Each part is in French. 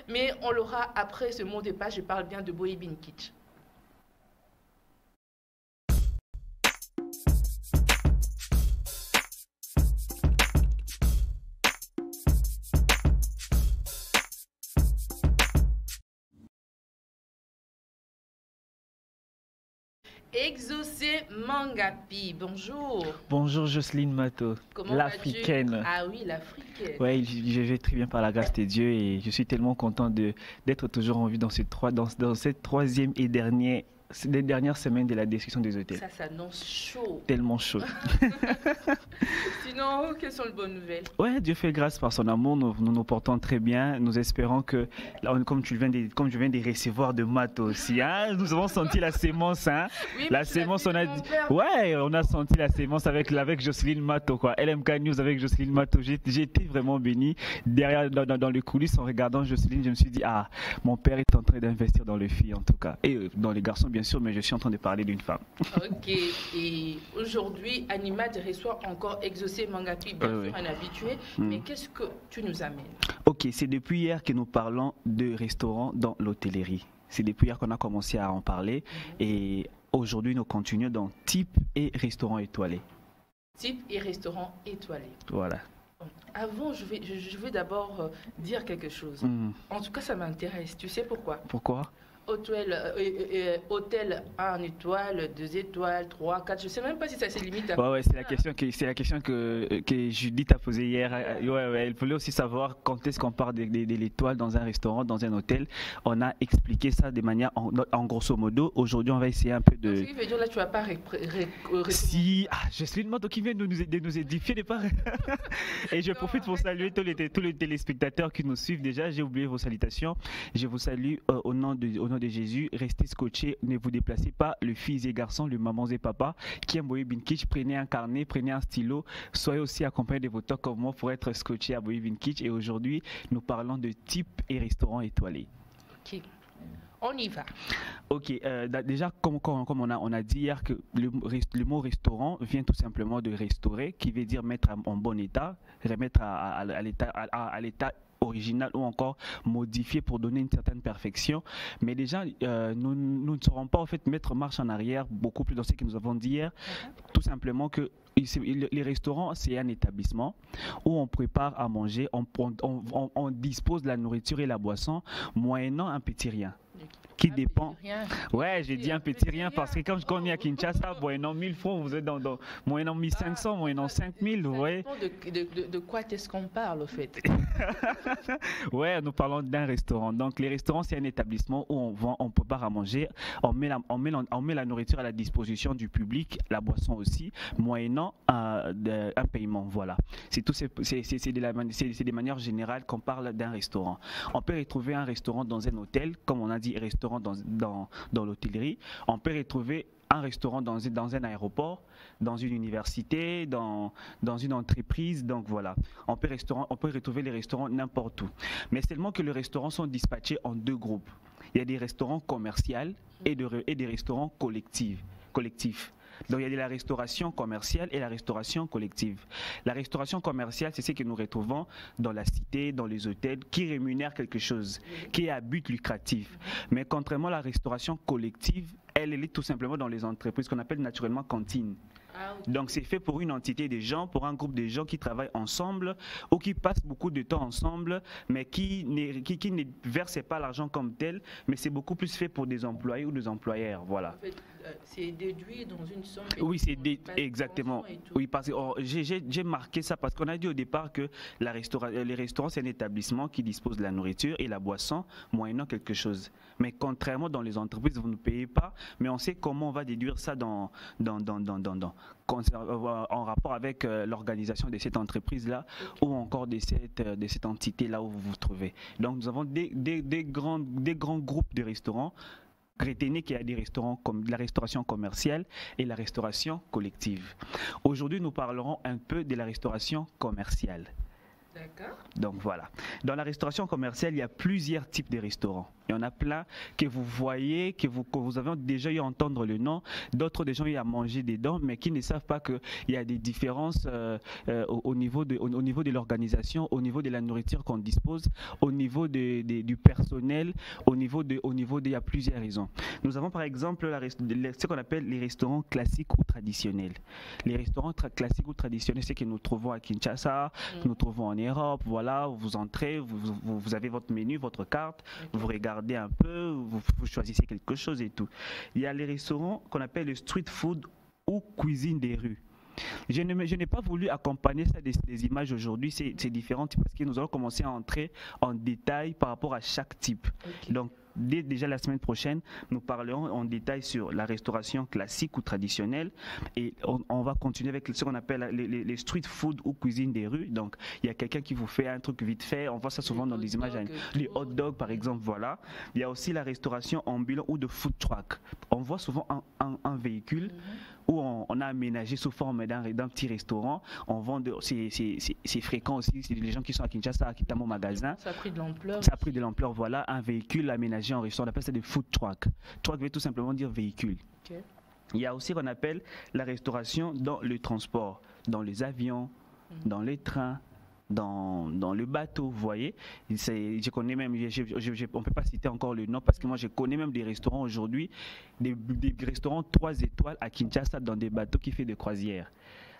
Mais on l'aura après ce mot de passe. Je parle bien de Boy Binkich. Exaucé Mangapi, bonjour. Bonjour Jocelyne Mato, Comment l'Africaine. Ah oui, l'Africaine. Ouais, je vais très bien par la grâce de Dieu et je suis tellement content d'être toujours en vie dans cette troisième et dernière semaine de la description des hôtels. Ça s'annonce chaud. Tellement chaud. Sinon, quelles sont les bonnes nouvelles? Ouais, Dieu fait grâce par son amour, nous portons très bien. Nous espérons que, là, comme je viens de recevoir de Mato aussi, hein, nous avons senti la sémence. Hein, oui, la sémence, on a dit. Ouais, on a senti la sémence avec Jocelyne Mato, quoi. LMK News avec Jocelyne Mato. J'ai été vraiment béni. Derrière, dans les coulisses, en regardant Jocelyne, je me suis dit, ah, mon père est en train d'investir dans les filles, en tout cas. Et dans les garçons, bien sûr, mais je suis en train de parler d'une femme. Ok, et aujourd'hui, Animad reçoit encore Exaucé Mangapi, bien sûr, un habitué. Mais qu'est-ce que tu nous amènes? Ok, c'est depuis hier que nous parlons de restaurants dans l'hôtellerie. C'est depuis hier qu'on a commencé à en parler. Et aujourd'hui, nous continuons dans type et restaurant étoilé. Type et restaurant étoilé. Voilà. Avant, je vais d'abord dire quelque chose. En tout cas, ça m'intéresse. Tu sais pourquoi? Pourquoi? Hôtel 1 étoile, 2 étoiles, 3, 4, je ne sais même pas si ça se limite à... Ouais, c'est la question que Judith a posée hier. Ouais, elle voulait aussi savoir quand est-ce qu'on parle de l'étoile dans un restaurant, dans un hôtel. On a expliqué ça de manière, en grosso modo. Aujourd'hui, on va essayer un peu de... Ce qui veut dire là, tu vas pas... Si, je suis une mode qui vient de nous édifier de part. Et je profite pour saluer tous les téléspectateurs qui nous suivent déjà. J'ai oublié vos salutations. Je vous salue au nom de Jésus, restez scotchés, ne vous déplacez pas, le fils et garçon, le mamans et papa, qui aiment Boy Binkich, prenez un carnet, prenez un stylo, soyez aussi accompagnés de vos talks comme moi pour être scotché à Boy Binkich. Et aujourd'hui, nous parlons de type et restaurant étoilé. Ok, on y va. Ok, déjà, comme on a dit hier que le mot restaurant vient tout simplement de restaurer, qui veut dire mettre en bon état, remettre à l'état original ou encore modifié pour donner une certaine perfection. Mais déjà, nous ne saurons pas en fait mettre marche en arrière beaucoup plus dans ce que nous avons dit hier. Tout simplement que les restaurants, c'est un établissement où on prépare à manger, on dispose de la nourriture et la boisson moyennant un petit rien. Qui dépend. Ouais, j'ai dit un petit rien parce que quand on est à Kinshasa, moyennant 1000 francs, vous êtes dans moyennant 1500, moyennant 5000, vous voyez. De quoi est-ce qu'on parle, au fait? Ouais, nous parlons d'un restaurant. Donc, les restaurants, c'est un établissement où on prépare à manger, on met la nourriture à la disposition du public, la boisson aussi, moyennant un paiement. Voilà. C'est des manières générales qu'on parle d'un restaurant. On peut retrouver un restaurant dans un hôtel, comme on a dit, restaurant dans l'hôtellerie. On peut retrouver un restaurant dans un aéroport, dans une université, dans une entreprise. Donc voilà, on peut retrouver les restaurants n'importe où. Mais seulement que les restaurants sont dispatchés en deux groupes. Il y a des restaurants commerciaux et des restaurants collectifs. Donc il y a de la restauration commerciale et la restauration collective. La restauration commerciale, c'est ce que nous retrouvons dans la cité, dans les hôtels, qui rémunèrent quelque chose, qui est à but lucratif. Mais contrairement à la restauration collective, elle est tout simplement dans les entreprises qu'on appelle naturellement cantines. Donc c'est fait pour une entité de gens, pour un groupe de gens qui travaillent ensemble ou qui passent beaucoup de temps ensemble, mais qui ne versent pas l'argent comme tel, mais c'est beaucoup plus fait pour des employés ou des employeurs, voilà. En fait, c'est déduit dans une somme. Oui, exactement. Oui, parce que j'ai marqué ça parce qu'on a dit au départ que les restaurants, c'est un établissement qui dispose de la nourriture et la boisson moyennant quelque chose. Mais contrairement dans les entreprises, vous ne payez pas, mais on sait comment on va déduire ça en rapport avec l'organisation de cette entreprise-là ou encore de cette entité-là où vous vous trouvez. Donc nous avons des grands groupes de restaurants. Retenez qu'il y a des restaurants comme la restauration commerciale et la restauration collective. Aujourd'hui, nous parlerons un peu de la restauration commerciale. D'accord. Donc voilà. Dans la restauration commerciale, il y a plusieurs types de restaurants. Il y en a plein que vous voyez, que vous avez déjà eu à entendre le nom. D'autres des gens eu à manger dedans, mais qui ne savent pas qu'il y a des différences au niveau de l'organisation, au niveau de la nourriture qu'on dispose, au niveau du personnel, il y a plusieurs raisons. Nous avons par exemple ce qu'on appelle les restaurants classiques ou traditionnels. Les restaurants classiques ou traditionnels, c'est que nous trouvons à Kinshasa, que nous trouvons en Europe. Voilà, vous entrez, vous avez votre menu, votre carte, vous regardez un peu, vous choisissez quelque chose et tout. Il y a les restaurants qu'on appelle le street food ou cuisine des rues. Je n'ai pas voulu accompagner ça des images aujourd'hui, c'est différent parce que nous allons commencer à entrer en détail par rapport à chaque type. Okay. Donc, déjà la semaine prochaine, nous parlerons en détail sur la restauration classique ou traditionnelle et on va continuer avec ce qu'on appelle les street food ou cuisine des rues. Donc, il y a quelqu'un qui vous fait un truc vite fait, on voit ça souvent dans des images, les hot dogs par exemple, voilà. Il y a aussi la restauration ambulante ou de food truck. On voit souvent un véhicule où on a aménagé sous forme d'un petit restaurant. On vend c'est fréquent aussi, c'est les gens qui sont à Kinshasa, à Kitamo magasin. Ça a pris de l'ampleur. Ça a pris de l'ampleur, voilà, un véhicule aménagé en restaurant. On appelle ça des food truck. Truck veut tout simplement dire véhicule. Okay. Il y a aussi ce qu'on appelle la restauration dans le transport, dans les avions, dans les trains, dans le bateau, vous voyez. Je connais même, on ne peut pas citer encore le nom parce que moi je connais même des restaurants aujourd'hui, des restaurants 3 étoiles à Kinshasa dans des bateaux qui font des croisières.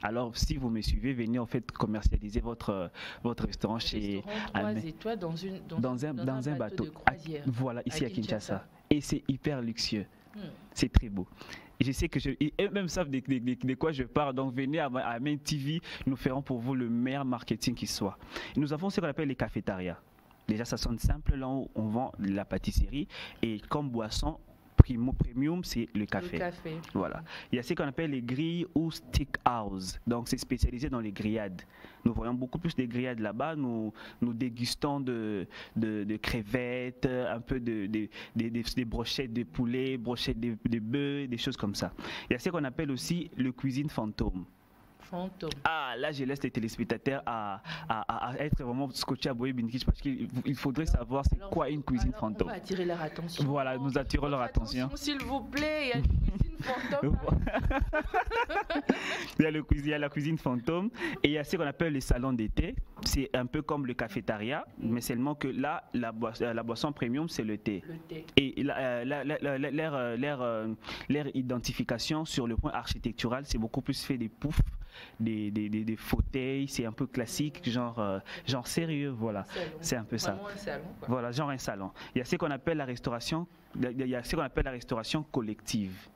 Alors, si vous me suivez, venez en fait commercialiser votre restaurant chez 3 étoiles dans un bateau de croisière. Voilà, ici à Kinshasa. Et c'est hyper luxueux. C'est très beau. Et je sais que eux-mêmes savent de quoi je parle. Donc, venez à Main TV, nous ferons pour vous le meilleur marketing qui soit. Et nous avons ce qu'on appelle les cafétérias. Déjà, ça sonne simple, là où on vend la pâtisserie. Et comme boisson, premium, c'est le café. Voilà. Il y a ce qu'on appelle les grilles ou steak house. Donc, c'est spécialisé dans les grillades. Nous voyons beaucoup plus de grillades là-bas. Nous dégustons de crevettes, un peu des brochettes de poulet, brochettes de bœuf, des choses comme ça. Il y a ce qu'on appelle aussi le cuisine fantôme. Ah, là, je laisse les téléspectateurs à être vraiment scotchés à Boye Binkich parce qu'il faudrait savoir c'est quoi une cuisine fantôme. On va attirer leur attention. Voilà, nous attirons leur attention. S'il vous plaît, il y a une cuisine fantôme. Il y a la cuisine fantôme et il y a ce qu'on appelle les salons d'été. C'est un peu comme le cafétéria, mais seulement que là, la boisson premium, c'est le thé. Et leur identification sur le point architectural, c'est beaucoup plus fait des poufs. Des fauteuils, c'est un peu classique, genre sérieux, voilà. C'est un peu ça. Un salon, quoi. Voilà, genre un salon. Il y a ce qu'on appelle la restauration, collective,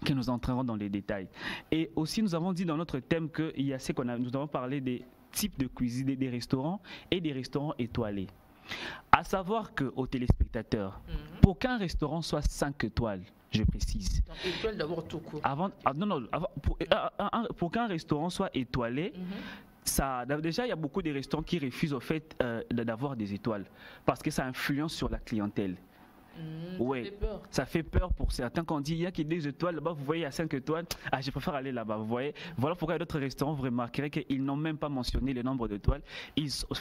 que nous entrerons dans les détails. Et aussi, nous avons dit dans notre thème que il y a nous avons parlé des types de cuisine, des restaurants et des restaurants étoilés. À savoir que aux téléspectateurs, pour qu'un restaurant soit 5 étoiles, je précise. Donc, étoile d'abord tout court. Pour qu'un restaurant soit étoilé, déjà il y a beaucoup de restaurants qui refusent au fait d'avoir des étoiles parce que ça influence sur la clientèle. Ouais, ça fait peur pour certains. Quand on dit il y a qui des 2 étoiles là-bas, vous voyez il y a 5 étoiles, je préfère aller là-bas, vous voyez. Voilà pourquoi il y a d'autres restaurants, vous remarquerez qu'ils n'ont même pas mentionné le nombre d'étoiles.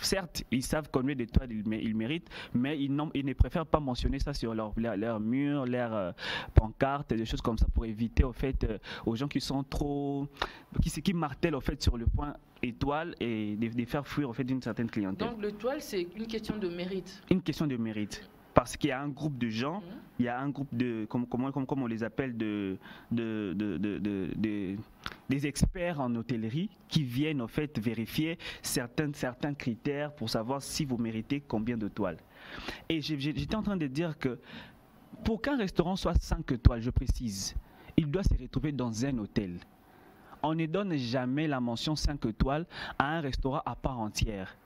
Certes, ils savent combien d'étoiles ils méritent, mais ils ne préfèrent pas mentionner ça sur leur mur, leur pancarte, des choses comme ça pour éviter au fait aux gens qui sont qui martèlent au fait sur le point étoile et de faire fuir au fait d'une certaine clientèle. Donc l'étoile c'est une question de mérite. Une question de mérite. Parce qu'il y a un groupe de gens, il y a un groupe de, comme on les appelle, des experts en hôtellerie qui viennent en fait vérifier certains critères pour savoir si vous méritez combien d'étoiles. Et j'étais en train de dire que pour qu'un restaurant soit 5 étoiles, je précise, il doit se retrouver dans un hôtel. On ne donne jamais la mention 5 étoiles à un restaurant à part entière.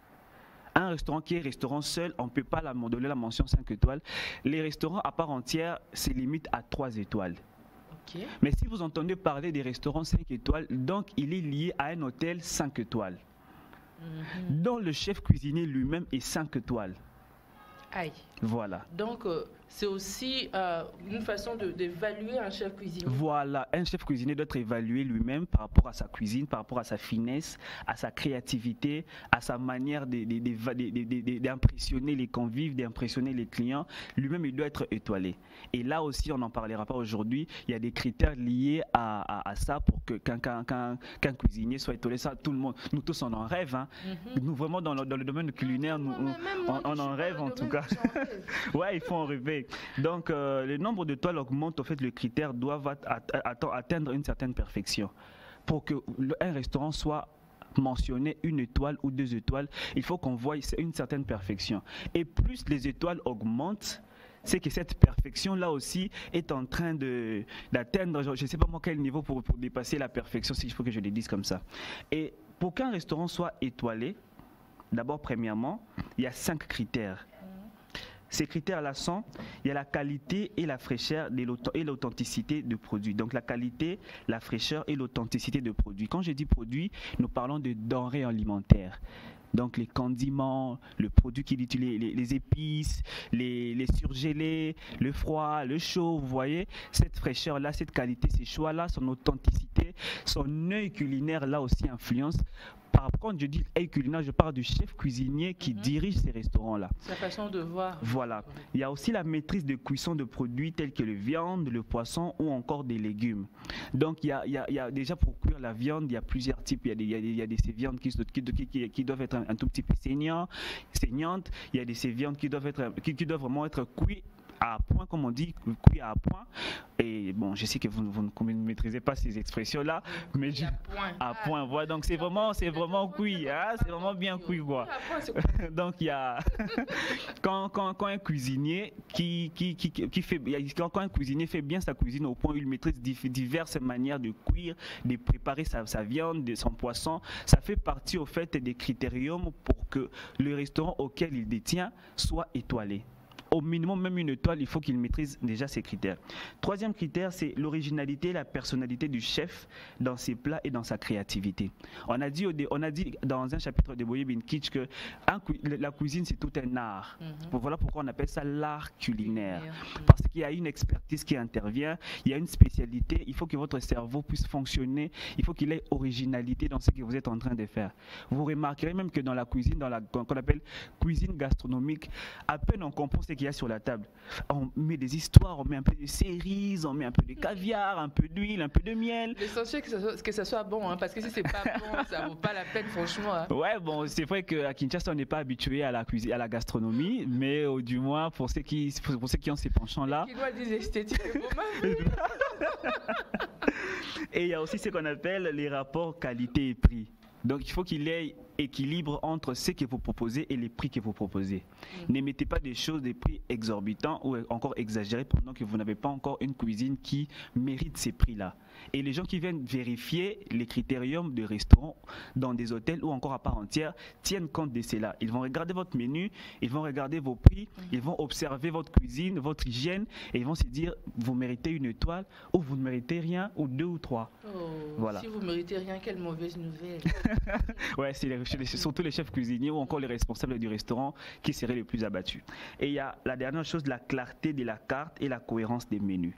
Un restaurant qui est restaurant seul, on ne peut pas donner la mention 5 étoiles. Les restaurants à part entière se limitent à 3 étoiles. Okay. Mais si vous entendez parler des restaurants 5 étoiles, donc il est lié à un hôtel 5 étoiles. Dont le chef cuisinier lui-même est 5 étoiles. Aïe. Voilà. Donc, c'est aussi une façon d'évaluer un chef cuisinier. Voilà, un chef cuisinier doit être évalué lui-même par rapport à sa cuisine, par rapport à sa finesse, à sa créativité, à sa manière d'impressionner les convives, d'impressionner les clients. Lui-même, il doit être étoilé. Et là aussi, on n'en parlera pas aujourd'hui, il y a des critères liés à ça pour qu'un cuisinier soit étoilé. Ça, tout le monde, nous tous, on en rêve. Hein. Nous, vraiment, dans le domaine culinaire, on en rêve en tout cas. Ouais, il faut en rêver. Donc, le nombre d'étoiles augmente. En fait, le critère doit atteindre une certaine perfection. Pour qu'un restaurant soit mentionné 1 étoile ou 2 étoiles, il faut qu'on voie une certaine perfection. Et plus les étoiles augmentent, c'est que cette perfection-là aussi est en train d'atteindre, je ne sais pas moi quel niveau pour dépasser la perfection, s'il faut que je le dise comme ça. Et pour qu'un restaurant soit étoilé, d'abord, premièrement, il y a 5 critères. Ces critères-là sont, il y a la qualité et la fraîcheur et l'authenticité de produits. Donc la qualité, la fraîcheur et l'authenticité de produits. Quand je dis produits, nous parlons de denrées alimentaires. Donc les condiments, le produit qu'il utilise, les épices, les surgelés, le froid, le chaud, vous voyez, cette fraîcheur-là, cette qualité, ces choix-là, son authenticité, son œil culinaire là aussi influence. Par contre, je dis œil culinaire, je parle du chef cuisinier qui dirige ces restaurants-là. Sa façon de voir. Voilà. Il y a aussi la maîtrise de cuisson de produits tels que le viande, le poisson ou encore des légumes. Donc, il y a déjà pour cuire la viande, il y a plusieurs types. Il y a ces viandes qui doivent être un tout petit peu saignantes. Il y a ces viandes qui doivent vraiment être cuites à point, comme on dit, cuit à point. Et bon, je sais que vous ne maîtrisez pas ces expressions-là, mais à point, voilà. Donc c'est vraiment cuit, hein? C'est vraiment bien cuit, quoi. Donc il y a quand un cuisinier quand un cuisinier fait bien sa cuisine au point où il maîtrise diverses manières de cuire, de préparer sa viande, son poisson, ça fait partie au fait des critériums pour que le restaurant auquel il détient soit étoilé. Au minimum, même 1 étoile, il faut qu'il maîtrise déjà ces critères. 3e critère, c'est l'originalité et la personnalité du chef dans ses plats et dans sa créativité. On a dit dans un chapitre de Boye Bin Kitch que la cuisine, c'est tout un art. Voilà pourquoi on appelle ça l'art culinaire. Parce qu'il y a une expertise qui intervient, il y a une spécialité, il faut que votre cerveau puisse fonctionner, il faut qu'il ait originalité dans ce que vous êtes en train de faire. Vous remarquerez même que dans la cuisine, qu'on appelle cuisine gastronomique, à peine on comprend ce qu'il y a sur la table, on met des histoires, on met un peu de cerises, on met un peu de caviar, un peu d'huile, un peu de miel. L'essentiel que ça soit bon, hein, parce que si c'est pas bon, ça vaut pas la peine, franchement. Hein. Ouais, bon, c'est vrai qu'à Kinshasa, on n'est pas habitué à la cuisine, à la gastronomie, mais du moins pour ceux qui ont ces penchants-là. Qui doit dire esthétique, et il y a aussi ce qu'on appelle les rapports qualité et prix. Donc il faut qu'il y ait équilibre entre ce que vous proposez et les prix que vous proposez. Ne mettez pas des prix exorbitants ou encore exagérés pendant que vous n'avez pas encore une cuisine qui mérite ces prix-là. Et les gens qui viennent vérifier les critériums de restaurants dans des hôtels ou encore à part entière tiennent compte de cela. Ils vont regarder votre menu, ils vont regarder vos prix, ils vont observer votre cuisine, votre hygiène et ils vont se dire vous méritez 1 étoile ou vous ne méritez rien ou 2 ou 3. Voilà. Si vous ne méritez rien, quelle mauvaise nouvelle. Ouais, c'est surtout les chefs cuisiniers ou encore les responsables du restaurant qui seraient les plus abattus. Et il y a la dernière chose, la clarté de la carte et la cohérence des menus.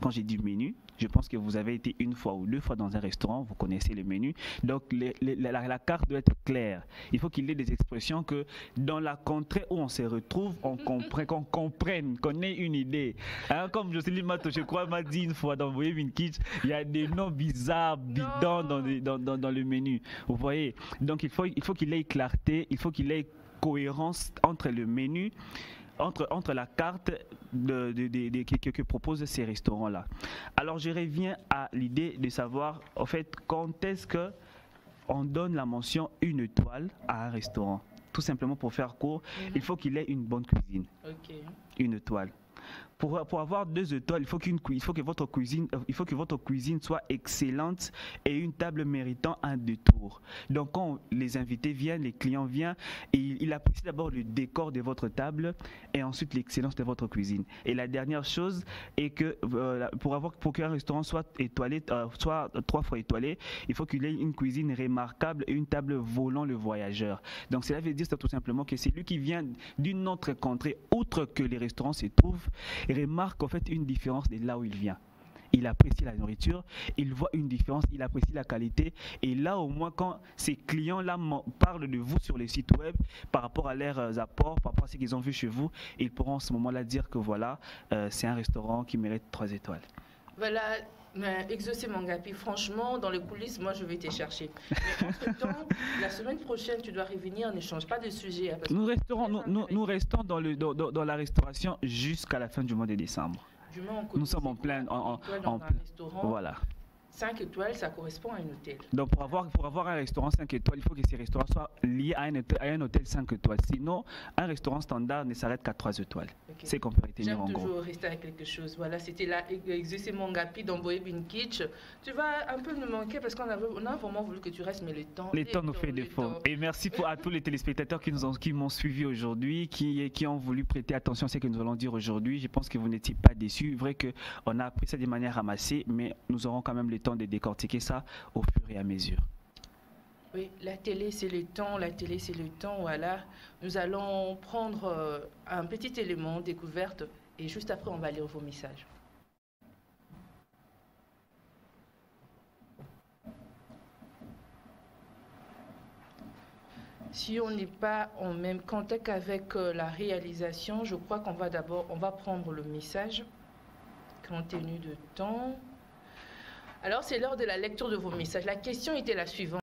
Quand j'ai dit menu, je pense que vous avez été 1 fois ou 2 fois dans un restaurant, vous connaissez le menu. Donc la carte doit être claire. Il faut qu'il y ait des expressions que dans la contrée où on se retrouve, qu'on comprenne, qu'on ait une idée. Hein, comme Jocelyne Mato, je crois, m'a dit 1 fois dans Boye Bin Kitch, il y a des noms bizarres, bidons dans le menu. Vous voyez. Donc il faut qu'il y ait clarté, il faut qu'il y ait cohérence entre le menu, entre la carte que proposent ces restaurants-là. Alors je reviens à l'idée de savoir, en fait, quand est-ce qu'on donne la mention 1 étoile à un restaurant. Tout simplement pour faire court, il faut qu'il ait une bonne cuisine. 1 étoile. pour avoir 2 étoiles, il faut que votre cuisine soit excellente et une table méritant un détour. Donc quand les invités viennent, les clients viennent, il apprécie d'abord le décor de votre table et ensuite l'excellence de votre cuisine. Et la dernière chose est que pour qu'un restaurant soit étoilé, soit 3 fois étoilé, il faut qu'il ait une cuisine remarquable et une table volant le voyageur. Donc cela veut dire tout simplement que c'est lui qui vient d'une autre contrée, outre que les restaurants se trouvent, remarque en fait une différence de là où il vient. Il apprécie la nourriture, il voit une différence, il apprécie la qualité. Et là, au moins, quand ces clients-là parlent de vous sur les sites web par rapport à leurs apports, par rapport à ce qu'ils ont vu chez vous, ils pourront à ce moment-là dire que voilà, c'est un restaurant qui mérite 3 étoiles. Voilà. Exaucé Mangapi, franchement, dans les coulisses, moi je vais te chercher. Mais entre-temps, la semaine prochaine, tu dois revenir, ne change pas de sujet. Nous restons dans la restauration jusqu'à la fin du mois de décembre. Nous sommes en plein. Voilà. 5 étoiles, ça correspond à un hôtel. Donc pour avoir un restaurant 5 étoiles, il faut que ces restaurants soient liés à un hôtel 5 étoiles. Sinon, un restaurant standard ne s'arrête qu'à 3 étoiles. Okay. C'est qu'on peut retenir en gros. J'aime toujours rester avec quelque chose. Voilà, c'était là, Exaucé Mangapi dans Boé Bin Kitch. Tu vas un peu nous manquer parce qu'on a vraiment voulu que tu restes, mais le temps nous fait défaut. Et merci à tous les téléspectateurs qui m'ont suivi aujourd'hui, qui ont voulu prêter attention à ce que nous allons dire aujourd'hui. Je pense que vous n'étiez pas déçus. Vrai qu'on a appris ça de manière ramassée, mais nous aurons quand même le temps de décortiquer ça au fur et à mesure. Oui, la télé c'est le temps, voilà. Nous allons prendre un petit élément découverte et juste après on va lire vos messages. Si on n'est pas en même contact avec la réalisation, je crois qu'on va prendre le message compte tenu de temps. Alors, c'est l'heure de la lecture de vos messages. La question était la suivante.